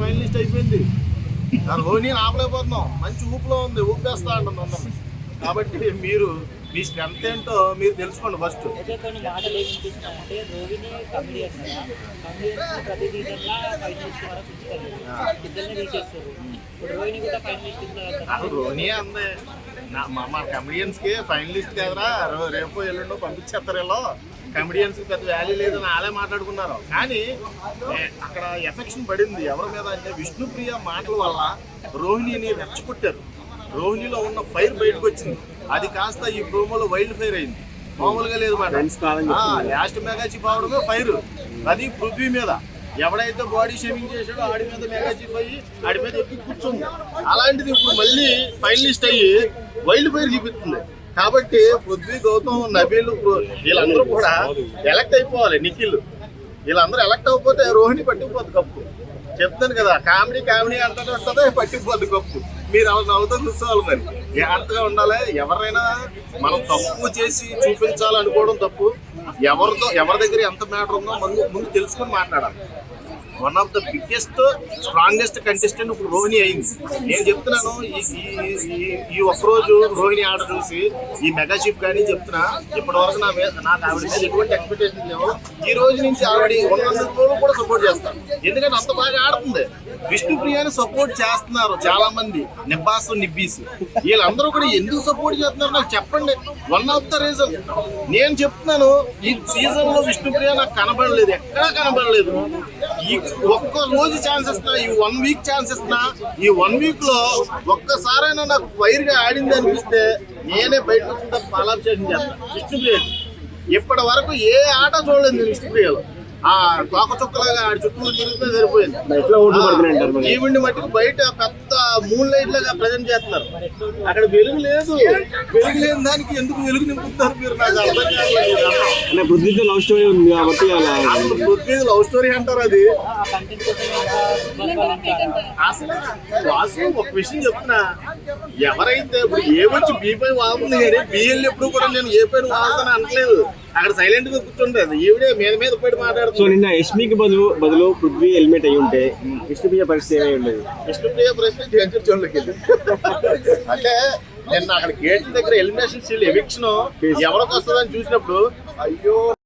Finalist అయిపోయింది. రోహిణి ఆపలేకపోతున్నాం, మంచి ఊపులో ఉంది, ఊపేస్తా అంటుంది అందరం. కాబట్టి మీరు మీ స్ట్రెంత్ ఏంటో మీరు తెలుసుకోండి ఫస్ట్. కొన్ని మాటలు ఏమింటే రోహిణి కమిడియన్ ప్రతి సీజన్లో ఫైనలిస్ట్ వరకు ఉంచుతారు, ఇద్దరిని తీసేస్తారు. ఇప్పుడు రోహిణి కూడా ఫైనలిస్ట్. రోహిణి అందే మా కమెడియన్స్ కి ఫైనలిస్ట్ కదరా, రేపు ఎల్లుండో పంపించేస్తారు. వీళ్ళు కమెడియన్స్ కి పెద్ద వాల్యూ లేదని వాళ్ళే మాట్లాడుకున్నారు. కానీ అక్కడ ఎఫెక్షన్ పడింది ఎవరి మీద అంటే విష్ణుప్రియ మాటల వల్ల రోహిణిని రెచ్చగొట్టారు. రోహిణిలో ఉన్న ఫైర్ బయటకు వచ్చింది, అది కాస్త ఈ ప్రోమోలో వైల్డ్ ఫైర్ అయింది. మామూలుగా లేదు మాట. లాస్ట్ మెగా చీఫ్ అవడమే ఫైర్, అది పృథ్వీ మీద. ఎవడైతే బాడీ షేమింగ్ చేశాడో ఆడి మీద మెగా చీఫ్ అయ్యి ఆడి మీద ఎక్కి కూర్చుంది. అలాంటిది ఇప్పుడు మళ్ళీ ఫైనలిస్ట్ అయ్యి వైల్డ్ ఫైర్ చూపిస్తుంది. కాబట్టి పృథ్వీ, గౌతమ్, నబీల్ వీళ్ళందరూ కూడా ఎలక్ట్ అయిపోవాలి. నిఖిల్ వీళ్ళందరూ ఎలక్ట్ అయిపోతే రోహిణి పట్టుకుపోద్ది కప్పు. చెప్తాను కదా, కామెడీ అంతా వస్తుందో పట్టుకుపోద్ది కప్పు. మీరు అలా నవ్వుతో చూసుకోవాలి. మరి జాగ్రత్తగా ఉండాలి. ఎవరైనా మనం తప్పు చేసి చూపించాలనుకోవడం తప్పు. ఎవరి దగ్గర ఎంత మ్యాటర్ ఉందో ముందు తెలుసుకొని మాట్లాడాలి. One of the biggest strongest contestant ఇప్పుడు రోహిణి అయింది. నేను చెప్తున్నాను, ఈ ఒక్కరోజు రోహిణి ఆట చూసి ఈ మెగా చీఫ్ కానీ చెప్తున్నా, ఇప్పటి వరకు నాకు ఆవిడ మీద ఎటువంటి ఎక్స్పెక్టేషన్ లేవు. ఈ రోజు నుంచి ఆవిడ 100 రోజులు కూడా సపోర్ట్ చేస్తాను, ఎందుకంటే అంత బాగా ఆడుతుంది. విష్ణుప్రియాని సపోర్ట్ చేస్తున్నారు చాలా మంది, నిబ్బీస్ వీళ్ళందరూ కూడా ఎందుకు సపోర్ట్ చేస్తున్నారు నాకు చెప్పండి. వన్ ఆఫ్ ద రీజన్ నేను చెప్తున్నాను, ఈ సీజన్ లో విష్ణుప్రియ నాకు కనబడలేదు, ఎక్కడా కనబడలేదు. ఈ ఒక్క రోజు ఛాన్స్ ఇస్తున్నా, ఈ 1 వీక్ ఛాన్స్ ఇస్తున్నా. ఈ 1 వీక్ లో ఒక్కసారైనా నాకు ఫైర్ గా ఆడింది అనిపిస్తే నేనే బయట వచ్చిన పాలాభిషేకం చేస్తాను విష్ణుప్రియ. ఇప్పటి వరకు ఏ ఆట చూడలేదు నేను విష్ణుప్రియలో. ఆ తోక చుక్కలాగా ఆడి చుట్టూ తిరిగితే సరిపోయింది. ఈవిడ్ని మట్టుకు బయట పెద్ద మూన్ లైట్ లాగా ప్రజెంట్ చేస్తున్నారు. అక్కడ వెలుగు లేదు, వెలుగు లేని దానికి ఎందుకు వెలుగు నింపుతున్నారు మీరు? నాకు అర్థం కాదు. పృథ్వీతో లవ్ స్టోరీ ఉంది కాబట్టి పృథ్వీ లవ్ స్టోరీ అంటారు. అది అసలు వాసు ఒక విషయం చెప్తున్నా, ఎవరైతే ఇప్పుడు ఏ వచ్చి బీ పై వాగుతుంది కానీ బిఎల్ ఎప్పుడు కూడా నేను ఏ పైన వాగుతాను అనట్లేదు. అక్కడ సైలెంట్ గా కూర్చుంటుంది, ఈవిడే మీద పోయి మాట్లాడుతుంది. సో నిన్న యష్మికి బదులు పృథ్వీ హెల్మెట్ అయ్యి ఉంటే విష్ణుప్రియ పరిస్థితి ఏమై ఉండేది? విష్ణుప్రియ పరిస్థితి జంజర్ జోన్లోకి వెళ్ళి అంటే నిన్న అక్కడ గేట్ దగ్గర ఎలిమినేషన్ సీల్ ఎవిక్షన్ ఎవరికి వస్తుందని చూసినప్పుడు అయ్యో